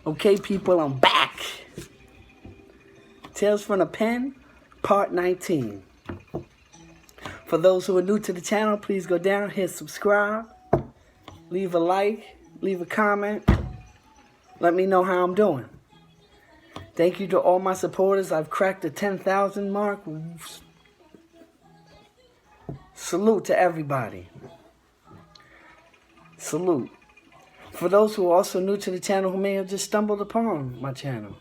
Okay, people, I'm back. Tales from the Pen, Part 19. For those who are new to the channel, please go down, hit subscribe, leave a like, leave a comment. Let me know how I'm doing. Thank you to all my supporters. I've cracked the 10,000 mark. Salute to everybody. Salute. For those who are also new to the channel who may have just stumbled upon my channel,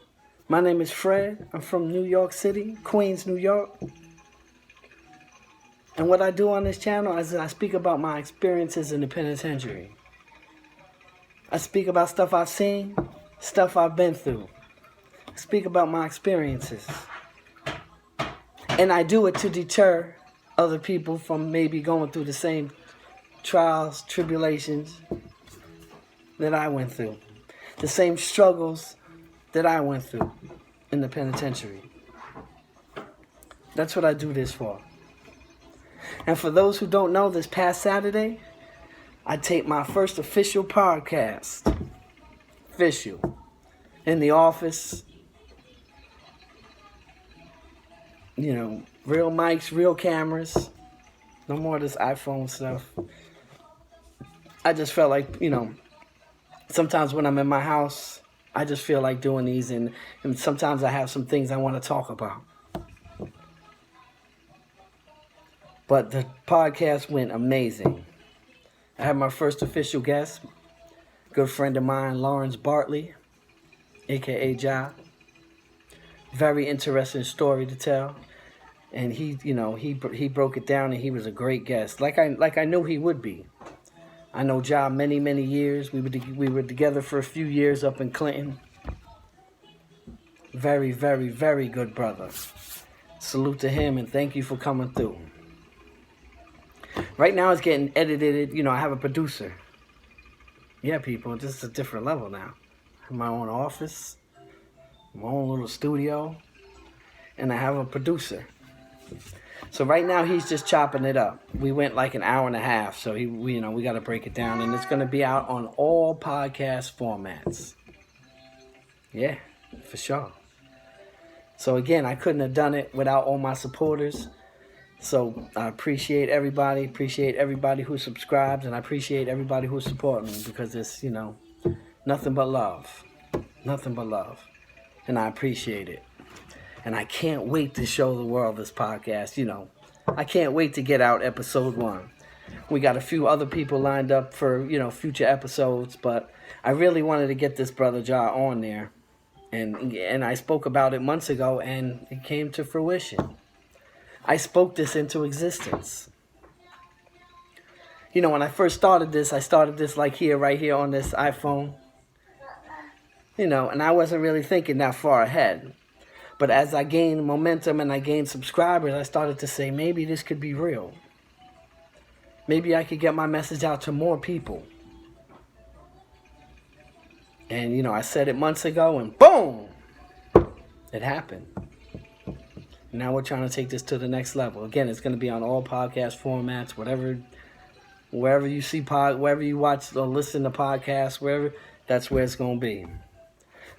my name is Fred. I'm from New York City, Queens, New York. And what I do on this channel is I speak about my experiences in the penitentiary. I speak about stuff I've seen, stuff I've been through. I speak about my experiences. And I do it to deter other people from maybe going through the same trials, tribulations that I went through. The same struggles that I went through in the penitentiary. That's what I do this for. And for those who don't know, this past Saturday, I taped my first official podcast. Official. In the office. You know, real mics, real cameras. No more of this iPhone stuff. I just felt like, sometimes when I'm in my house, I just feel like doing these, and sometimes I have some things I want to talk about. But the podcast went amazing. I had my first official guest, good friend of mine, Lawrence Bartley, a.k.a. Ja. Very interesting story to tell. And he broke it down, and he was a great guest, like I knew he would be. I know Ja many, many years. We were together for a few years up in Clinton. Very, very, very good brother. Salute to him, and thank you for coming through. Right now it's getting edited. I have a producer. Yeah, people, this is a different level now. I have my own office, my own little studio, and I have a producer. So right now he's just chopping it up. We went like an hour and a half, so we got to break it down, and it's going to be out on all podcast formats. Yeah, for sure. So again, I couldn't have done it without all my supporters. So I appreciate everybody who subscribes, and I appreciate everybody who supports me, because it's, nothing but love. Nothing but love. And I appreciate it. And I can't wait to show the world this podcast. I can't wait to get out episode 1. We got a few other people lined up for, future episodes, but I really wanted to get this brother Ja on there. And I spoke about it months ago, and it came to fruition. I spoke this into existence. When I first started this, like right here on this iPhone. And I wasn't really thinking that far ahead. But as I gained momentum and I gained subscribers, I started to say, maybe this could be real. Maybe I could get my message out to more people. And, I said it months ago, and boom! It happened. Now we're trying to take this to the next level. Again, it's going to be on all podcast formats, wherever you see wherever you watch or listen to podcasts, wherever, that's where it's going to be.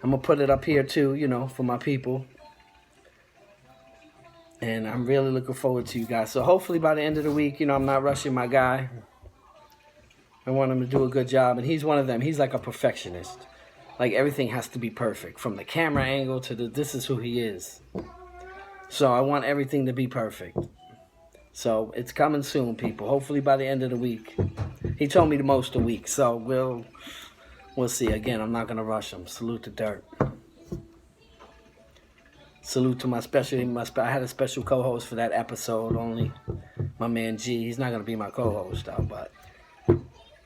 I'm going to put it up here too, for my people. And I'm really looking forward to you guys. So hopefully by the end of the week, I'm not rushing my guy. I want him to do a good job. And he's one of them. He's like a perfectionist. Like everything has to be perfect. From the camera angle to this is who he is. So I want everything to be perfect. So it's coming soon, people. Hopefully by the end of the week. He told me the most a week. So we'll see. Again, I'm not going to rush him. Salute to Dirt. Salute to I had a special co-host for that episode only. My man G. He's not going to be my co-host though, but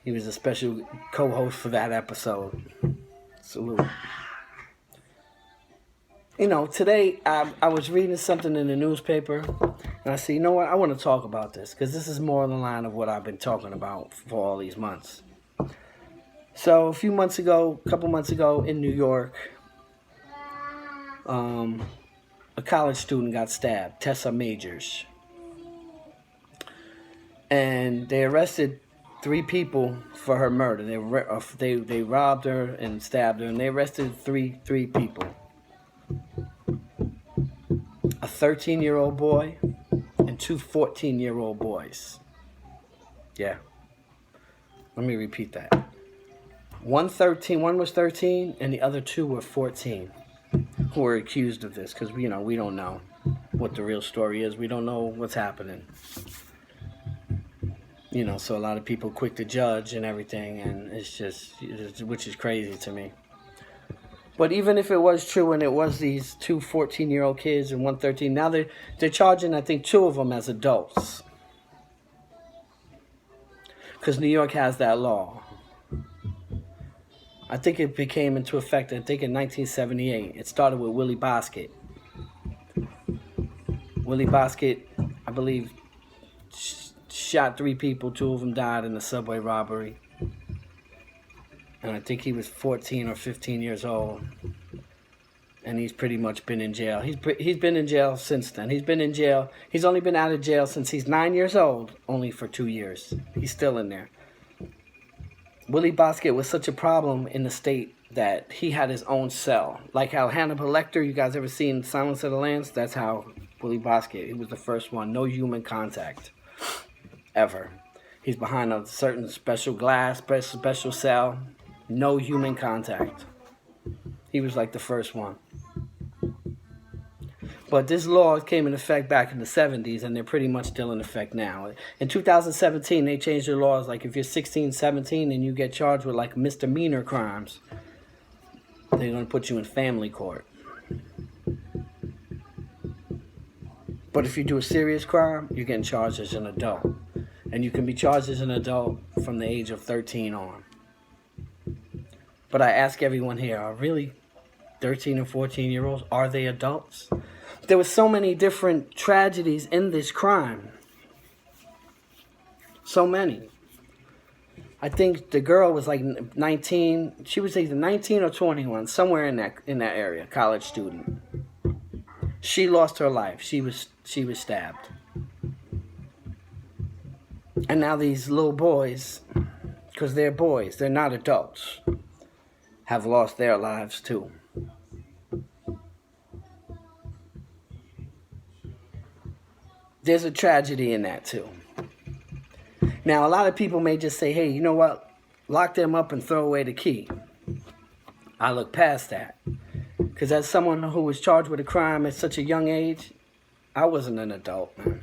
he was a special co-host for that episode. Salute. Today I was reading something in the newspaper, and I said, I want to talk about this, because this is more in the line of what I've been talking about for all these months. So a couple months ago in New York, a college student got stabbed, Tessa Majors. And they arrested 3 people for her murder. They robbed her and stabbed her, and they arrested three people. A 13-year-old boy and 2 14-year-old boys. Yeah. Let me repeat that. One was 13, and the other 2 were 14, who were accused of this, because we don't know what the real story is. We don't know what's happening. So a lot of people quick to judge and everything, and which is crazy to me. But even if it was true and it was these 2 14-year-old kids and 1 13, now they're charging, I think, 2 of them as adults. Because New York has that law. I think it became into effect, in 1978. It started with Willie Bosket. Willie Bosket, I believe, shot 3 people. 2 of them died in the subway robbery. And I think he was 14 or 15 years old. And he's pretty much been in jail. He's been in jail since then. He's been in jail. He's only been out of jail since he's 9 years old, only for 2 years. He's still in there. Willie Bosket was such a problem in the state that he had his own cell. Like how Hannibal Lecter, you guys ever seen Silence of the Lambs? That's how Willie Bosket, he was the first one. No human contact, ever. He's behind a certain special glass, special cell. No human contact. He was like the first one. But this law came in effect back in the 70s, and they're pretty much still in effect now. In 2017, they changed their laws. Like if you're 16, 17, and you get charged with like misdemeanor crimes, they're going to put you in family court. But if you do a serious crime, you're getting charged as an adult. And you can be charged as an adult from the age of 13 on. But I ask everyone here, are really 13 and 14-year-olds, are they adults? There were so many different tragedies in this crime. So many. I think the girl was like 19. She was either 19 or 21, somewhere in that area, college student. She lost her life. She was stabbed. And now these little boys, because they're boys, they're not adults, have lost their lives too. There's a tragedy in that too. Now, a lot of people may just say, hey, you know what? Lock them up and throw away the key. I look past that. Because as someone who was charged with a crime at such a young age, I wasn't an adult, man.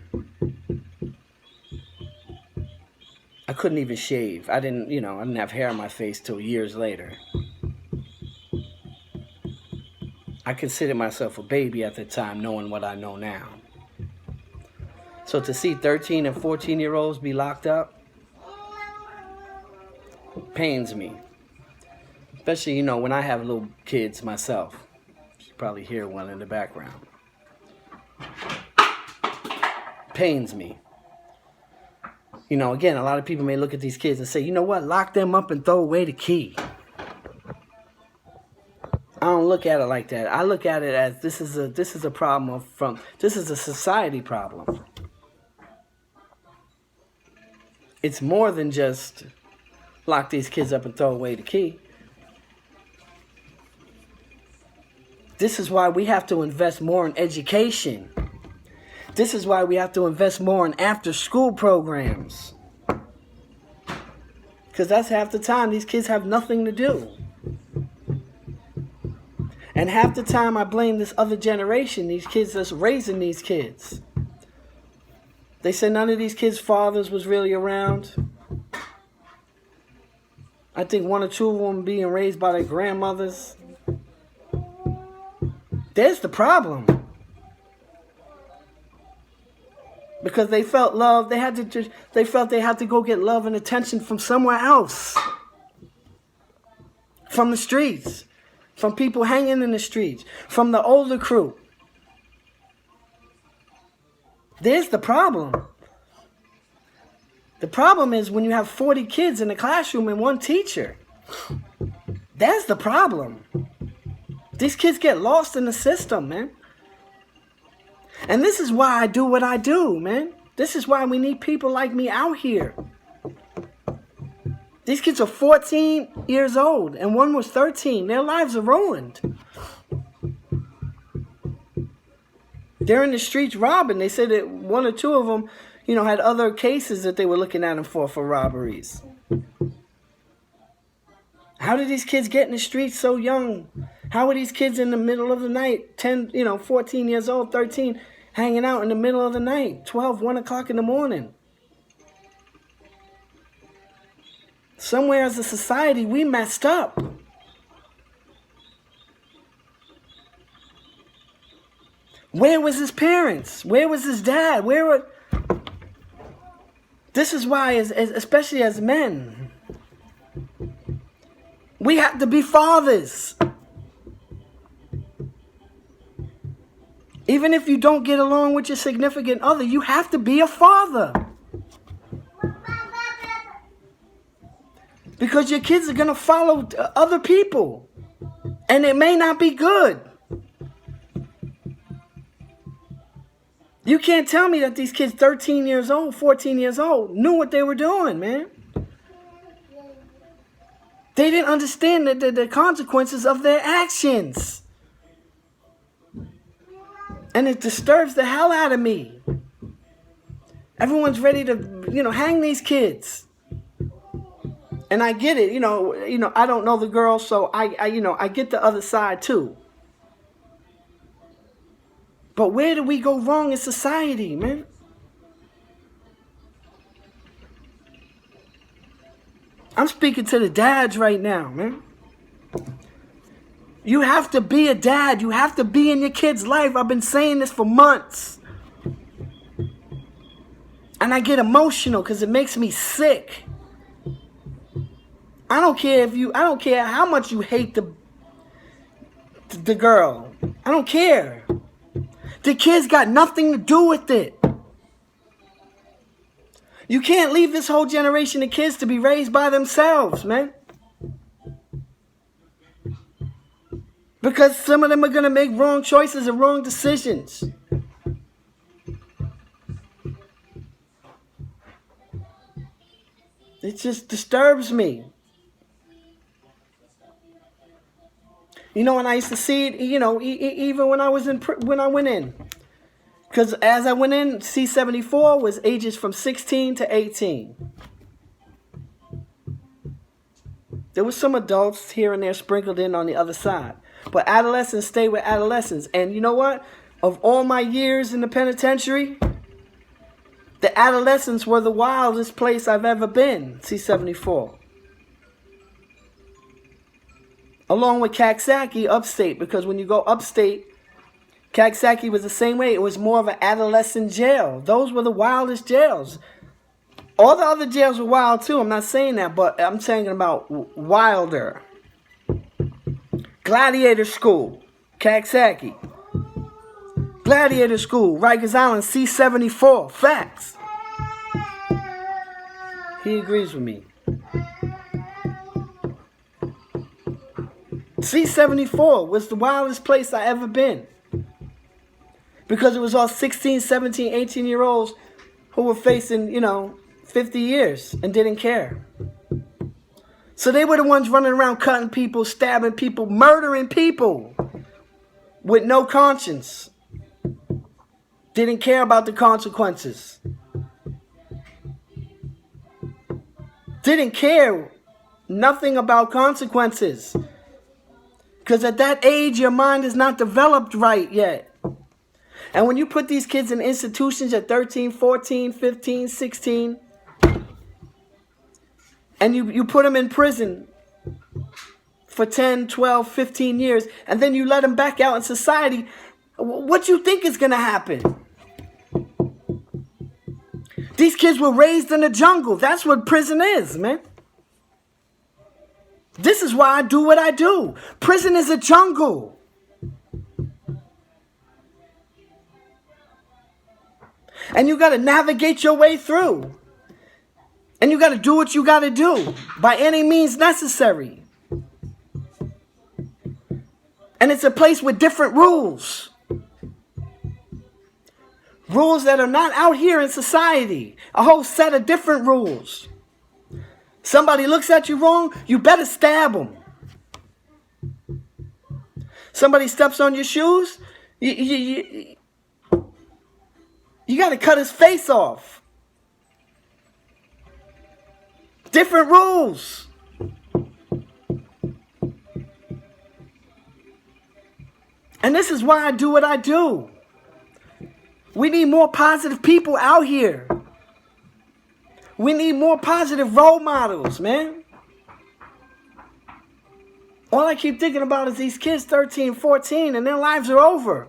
I couldn't even shave. I didn't have hair on my face till years later. I considered myself a baby at the time, knowing what I know now. So to see 13 and 14-year-olds be locked up pains me. Especially, when I have little kids myself. You probably hear one in the background. Pains me. Again, a lot of people may look at these kids and say, you know what, lock them up and throw away the key. I don't look at it like that. I look at it as this is a problem this is a society problem. It's more than just lock these kids up and throw away the key. This is why we have to invest more in education. This is why we have to invest more in after-school programs. Because that's half the time these kids have nothing to do. And half the time I blame this other generation, these kids that's raising these kids. They said none of these kids' fathers was really around. I think 1 or 2 of them being raised by their grandmothers. There's the problem. Because they felt love, they felt they had to go get love and attention from somewhere else. From the streets. From people hanging in the streets. From the older crew. There's the problem. The problem is when you have 40 kids in a classroom and 1 teacher. That's the problem. These kids get lost in the system, man. And this is why I do what I do, man. This is why we need people like me out here. These kids are 14 years old, and one was 13. Their lives are ruined. They're in the streets robbing. They said that one or two of them, had other cases that they were looking at them for robberies. How did these kids get in the streets so young? How are these kids in the middle of the night, 10, 14 years old, 13, hanging out in the middle of the night, 12, 1 o'clock in the morning? Somewhere as a society, we messed up. Where was his parents? Where was his dad? This is why, especially as men, we have to be fathers. Even if you don't get along with your significant other, you have to be a father. Because your kids are going to follow other people. And it may not be good. You can't tell me that these kids 13 years old, 14 years old, knew what they were doing, man. They didn't understand the consequences of their actions. And it disturbs the hell out of me. Everyone's ready to, hang these kids. And I get it, I don't know the girl, so I get the other side too. But where do we go wrong in society, man? I'm speaking to the dads right now, man. You have to be a dad. You have to be in your kid's life. I've been saying this for months. And I get emotional because it makes me sick. I don't care how much you hate the girl. I don't care. The kids got nothing to do with it. You can't leave this whole generation of kids to be raised by themselves, man. Because some of them are going to make wrong choices and wrong decisions. It just disturbs me. And I used to see it, even when I was when I went in. Because as I went in, C-74 was ages from 16 to 18. There was some adults here and there sprinkled in on the other side. But adolescents stay with adolescents. And you know what? Of all my years in the penitentiary, the adolescents were the wildest place I've ever been, C-74. Along with Kaksaki, upstate, because when you go upstate, Kaksaki was the same way. It was more of an adolescent jail. Those were the wildest jails. All the other jails were wild too. I'm not saying that, but I'm saying about wilder. Gladiator School, Kaksaki. Gladiator School, Rikers Island, C-74. Facts. He agrees with me. C-74 was the wildest place I ever been. Because it was all 16, 17, 18-year-olds who were facing, 50 years and didn't care. So they were the ones running around cutting people, stabbing people, murdering people with no conscience. Didn't care about the consequences. Didn't care nothing about consequences. Because at that age, your mind is not developed right yet. And when you put these kids in institutions at 13, 14, 15, 16, and you put them in prison for 10, 12, 15 years, and then you let them back out in society, what you think is going to happen? These kids were raised in the jungle. That's what prison is, man. This is why I do what I do. Prison is a jungle. And you got to navigate your way through. And you got to do what you got to do by any means necessary. And it's a place with different rules. Rules that are not out here in society. A whole set of different rules. Somebody looks at you wrong, you better stab them. Somebody steps on your shoes, you got to cut his face off. Different rules. And this is why I do what I do. We need more positive people out here. We need more positive role models, man. All I keep thinking about is these kids, 13, 14, and their lives are over.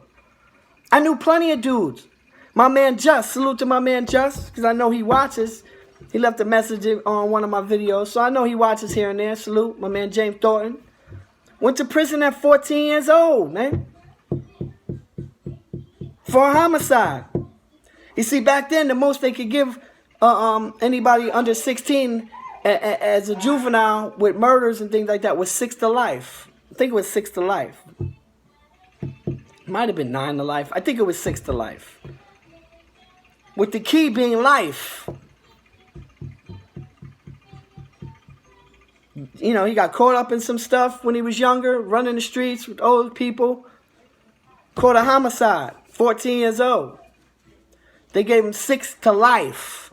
I knew plenty of dudes. My man Just, salute to my man Just, because I know he watches. He left a message on one of my videos, so I know he watches here and there. Salute, my man James Thornton. Went to prison at 14 years old, man. For a homicide. You see, back then, the most they could give anybody under 16 as a juvenile with murders and things like that was 6 to life. I think it was 6 to life. Might have been 9 to life. I think it was 6 to life. With the key being life. You know, he got caught up in some stuff when he was younger, running the streets with old people. Caught a homicide, 14 years old. They gave him 6 to life.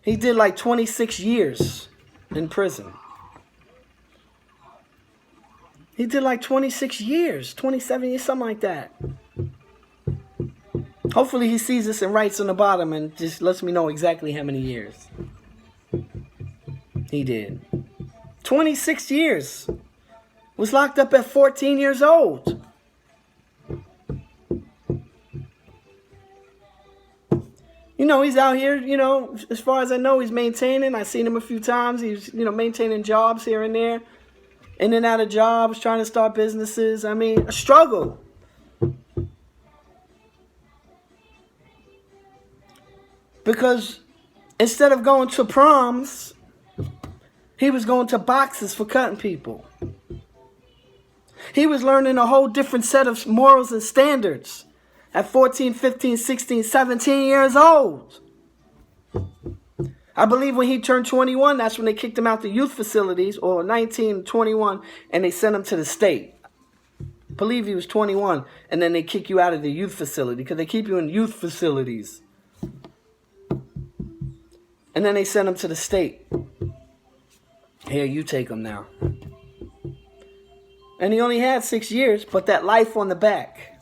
He did like 26 years in prison. He did like 26 years, 27 years, something like that. Hopefully he sees this and writes on the bottom and just lets me know exactly how many years he did. 26 years. Was locked up at 14 years old. You know, he's out here, you know, as far as I know, he's maintaining. I've seen him a few times. He's, you know, maintaining jobs here and there. In and out of jobs, trying to start businesses. I mean, a struggle. Because instead of going to proms, he was going to boxes for cutting people. He was learning a whole different set of morals and standards. At 14, 15, 16, 17 years old. I believe when he turned 21, that's when they kicked him out the youth facilities, or 19, 21, and they sent him to the state. I believe he was 21, and then they kick you out of the youth facility, because they keep you in youth facilities. And then they sent him to the state. Here, you take him now. And he only had 6 years, but that life on the back.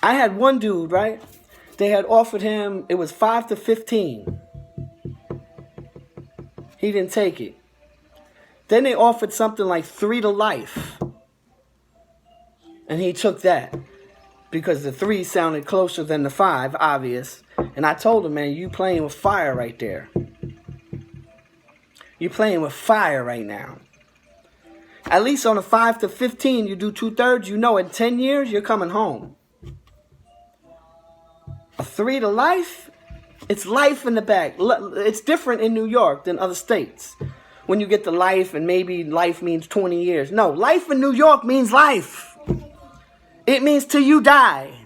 I had one dude, right? They had offered him, it was 5 to 15. He didn't take it. Then they offered something like 3 to life. And he took that. Because the 3 sounded closer than the 5, obvious. And I told him, man, you playing with fire right there. You're playing with fire right now. At least on a 5 to 15, you do 2/3. You know in 10 years, you're coming home. A 3 to life, it's life in the back. It's different in New York than other states. When you get the life and maybe life means 20 years. No, life in New York means life. It means till you die.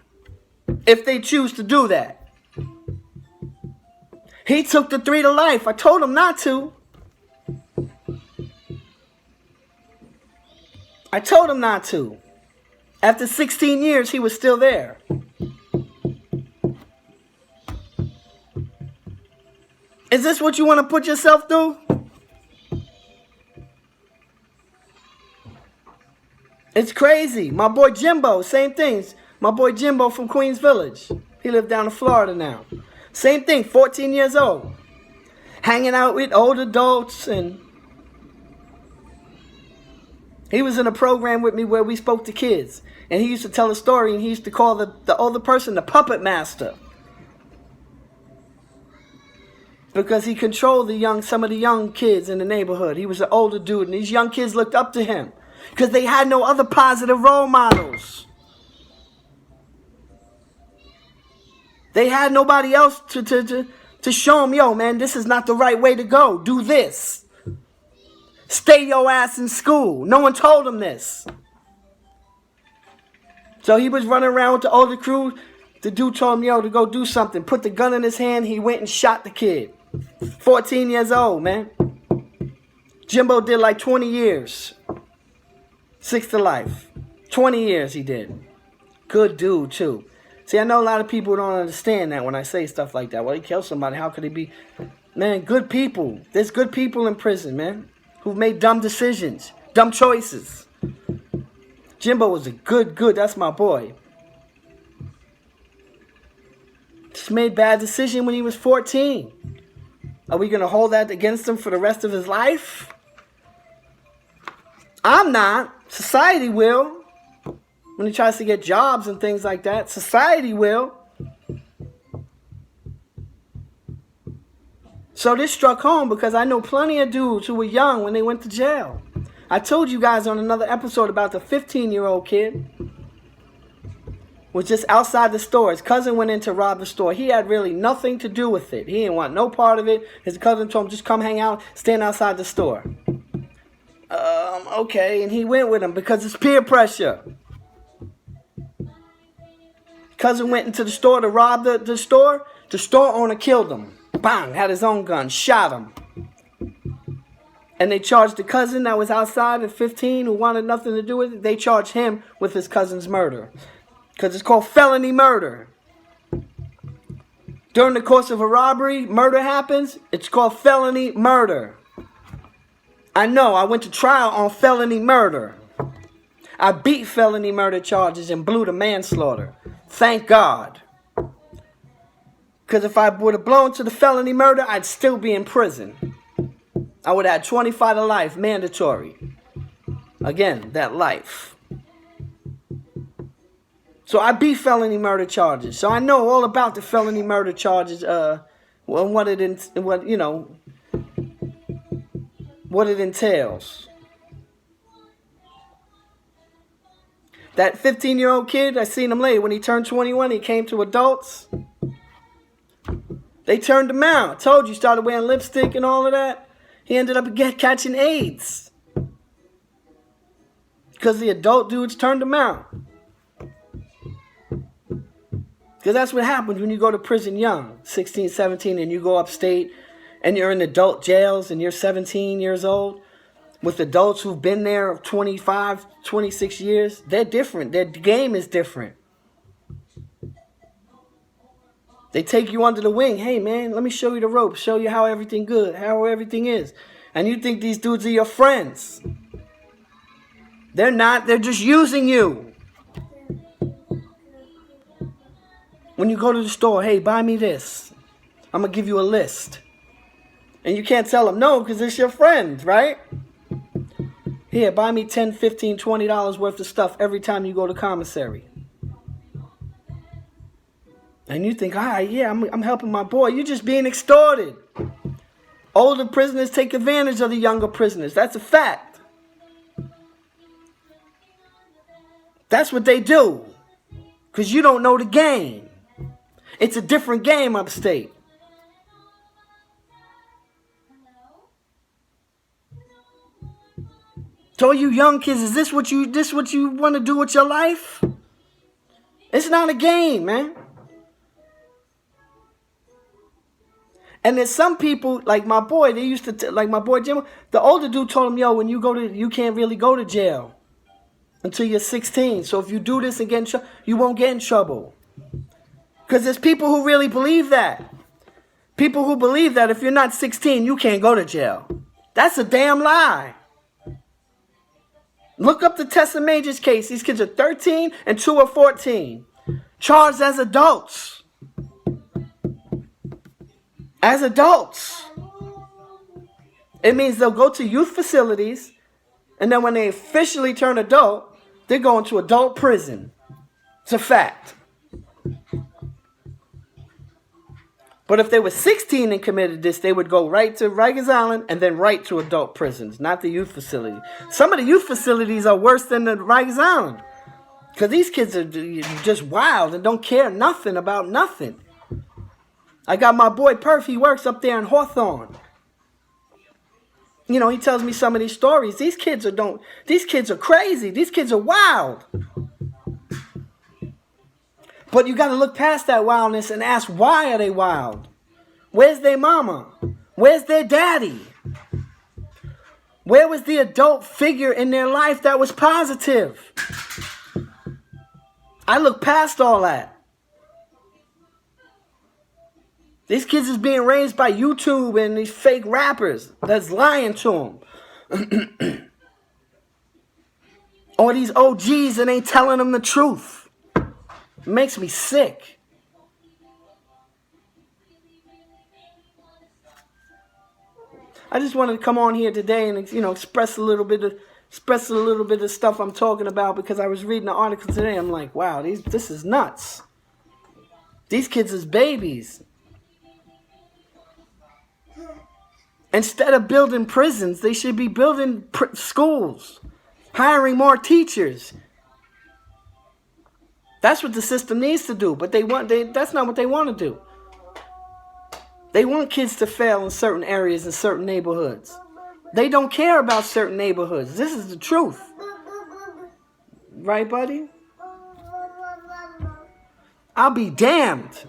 If they choose to do that. He took the 3 to life. I told him not to. I told him not to. After 16 years, he was still there. Is this what you want to put yourself through? It's crazy. My boy Jimbo, same things. My boy Jimbo from Queens Village. He lived down in Florida now. Same thing, 14 years old. Hanging out with old adults, and he was in a program with me where we spoke to kids. And he used to tell a story, and he used to call the older person the puppet master. Because he controlled some of the young kids in the neighborhood. He was an older dude, and these young kids looked up to him. Because they had no other positive role models. They had nobody else to show them, yo, man, this is not the right way to go. Do this. Stay your ass in school. No one told him this. So he was running around with the older crew, The dude told him, yo, to go do something. Put the gun in his hand. He went and shot the kid. 14 years old, man. Jimbo did like 20 years. 6 to life. 20 years he did. Good dude, too. See, I know a lot of people don't understand that when I say stuff like that. Well, he killed somebody. How could he be? Man, good people. There's good people in prison, man, who've made dumb decisions, dumb choices. Jimbo was a good, that's my boy. Just made bad decision when he was 14. Are we going to hold that against him for the rest of his life? I'm not. Society will. When he tries to get jobs and things like that, society will. So this struck home because I know plenty of dudes who were young when they went to jail. I told you guys on another episode about the 15-year-old kid. Was just outside the store. His cousin went in to rob the store. He had really nothing to do with it. He didn't want no part of it. His cousin told him, just come hang out, stand outside the store. Okay, and he went with him because it's peer pressure. Cousin went into the store to rob the store. The store owner killed him. Bang, had his own gun, shot him. And they charged the cousin that was outside at 15 who wanted nothing to do with it. They charged him with his cousin's murder. Because it's called felony murder. During the course of a robbery, murder happens. It's called felony murder. I know, I went to trial on felony murder. I beat felony murder charges and blew the manslaughter. Thank God. Because if I would have blown to the felony murder, I'd still be in prison. I would have had 25 to life, mandatory. Again, that life. So I beat felony murder charges. So I know all about the felony murder charges. What it entails. That 15-year-old kid, I seen him later. When he turned 21, he came to adults. They turned him out. Told you, started wearing lipstick and all of that. He ended up catching AIDS. Because the adult dudes turned him out. Because that's what happens when you go to prison young, 16, 17, and you go upstate, and you're in adult jails, and you're 17 years old, with adults who've been there 25, 26 years. They're different. Their game is different. They take you under the wing. Hey, man, let me show you the ropes. Show you how everything is. And you think these dudes are your friends. They're not. They're just using you. When you go to the store, hey, buy me this. I'm going to give you a list. And you can't tell them no because it's your friend, right? Here, buy me $10, $15, $20 worth of stuff every time you go to commissary. And you think, yeah, I'm helping my boy. You're just being extorted. Older prisoners take advantage of the younger prisoners. That's a fact. That's what they do. Because you don't know the game. It's a different game upstate. So you young kids, is this what you want to do with your life? It's not a game, man. And there's some people, like my boy, they used to, like my boy Jim, the older dude told him, yo, when you can't really go to jail until you're 16. So if you do this and get in trouble, you won't get in trouble. Because there's people who really believe that. People who believe that if you're not 16, you can't go to jail. That's a damn lie. Look up the Tessa Majors case. These kids are 13 and 2 are 14. Charged as adults. As adults. It means they'll go to youth facilities, and then when they officially turn adult, they're going to adult prison. It's a fact. But if they were 16 and committed this, they would go right to Rikers Island and then right to adult prisons, not the youth facility. Some of the youth facilities are worse than the Rikers Island. Because these kids are just wild and don't care nothing about nothing. I got my boy Perf, he works up there in Hawthorne. You know, he tells me some of these stories. These kids are crazy. These kids are wild. But you got to look past that wildness and ask, why are they wild? Where's their mama? Where's their daddy? Where was the adult figure in their life that was positive? I look past all that. These kids is being raised by YouTube and these fake rappers that's lying to them. Or these OGs that ain't telling them the truth. It makes me sick. I just wanted to come on here today and, express a little bit of stuff I'm talking about, because I was reading the article today. I'm like, wow, this is nuts. These kids is babies. Instead of building prisons, they should be building schools, hiring more teachers. That's what the system needs to do, but that's not what they want to do. They want kids to fail in certain areas, in certain neighborhoods. They don't care about certain neighborhoods. This is the truth. Right, buddy? I'll be damned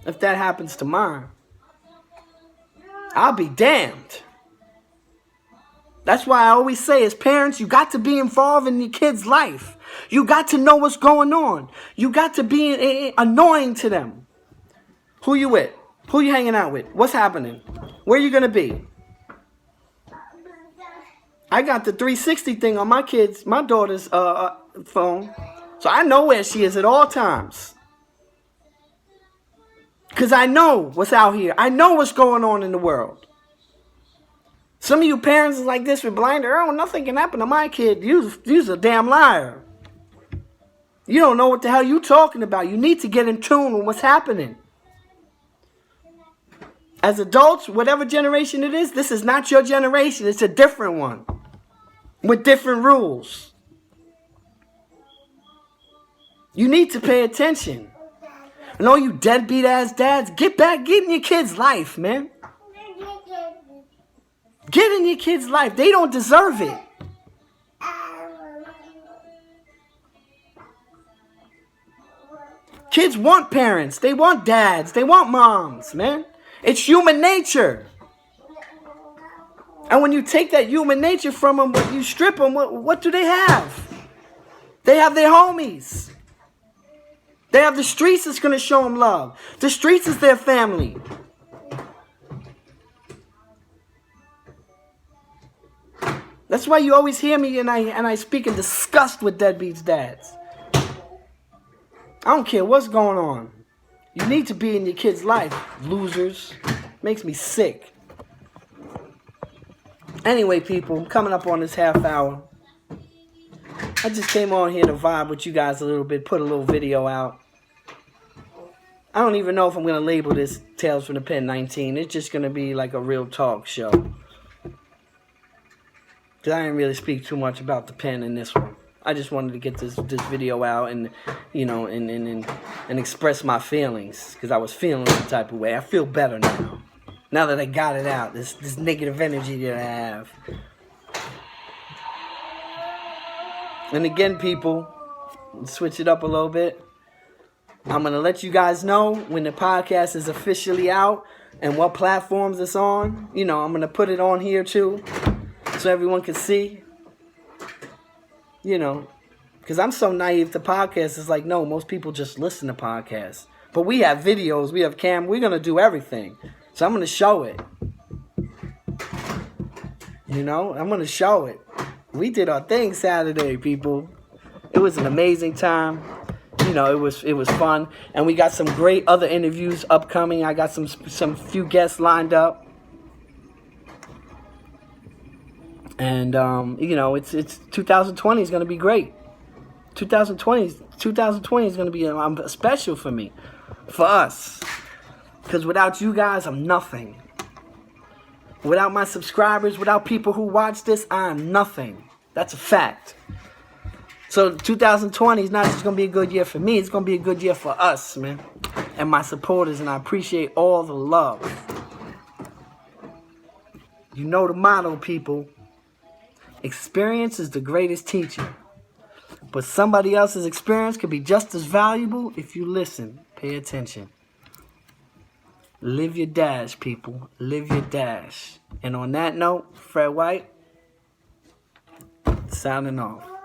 if that happens tomorrow. I'll be damned. That's why I always say, as parents, you got to be involved in your kid's life. You got to know what's going on. You got to be annoying to them. Who you with? Who you hanging out with? What's happening? Where you going to be? I got the 360 thing on my daughter's phone. So I know where she is at all times. Because I know what's out here. I know what's going on in the world. Some of you parents is like this with blinder. Oh, nothing can happen to my kid. You's a damn liar. You don't know what the hell you talking about. You need to get in tune with what's happening. As adults, whatever generation it is, this is not your generation. It's a different one. With different rules. You need to pay attention. And all you deadbeat ass dads, get in your kids' life, man. Get in your kids' life. They don't deserve it. Kids want parents. They want dads. They want moms, man. It's human nature. And when you take that human nature from them, you strip them, what do they have? They have their homies. They have the streets that's going to show them love. The streets is their family. That's why you always hear me and I speak in disgust with deadbeats' dads. I don't care what's going on. You need to be in your kid's life, losers. Makes me sick. Anyway, people, I'm coming up on this half hour. I just came on here to vibe with you guys a little bit, put a little video out. I don't even know if I'm going to label this Tales from the Pen 19. It's just going to be like a real talk show. Because I didn't really speak too much about the pen in this one. I just wanted to get this video out and, and express my feelings. Because I was feeling some type of way. I feel better now. Now that I got it out. This negative energy that I have. And again, people, switch it up a little bit. I'm going to let you guys know when the podcast is officially out and what platforms it's on. I'm going to put it on here too so everyone can see. Because I'm so naive to podcasts. It's like, no, most people just listen to podcasts. But we have videos, we have we're going to do everything. So I'm going to show it. I'm going to show it. We did our thing Saturday, people. It was an amazing time. It was fun. And we got some great other interviews upcoming. I got some few guests lined up. And, it's 2020 is going to be great. 2020 is going to be special for me. For us. Because without you guys, I'm nothing. Without my subscribers, without people who watch this, I'm nothing. That's a fact. So 2020 is not just going to be a good year for me. It's going to be a good year for us, man. And my supporters. And I appreciate all the love. You know the motto, people. Experience is the greatest teacher. But somebody else's experience could be just as valuable if you listen. Pay attention. Live your dash, people. Live your dash. And on that note, Fred White, signing off.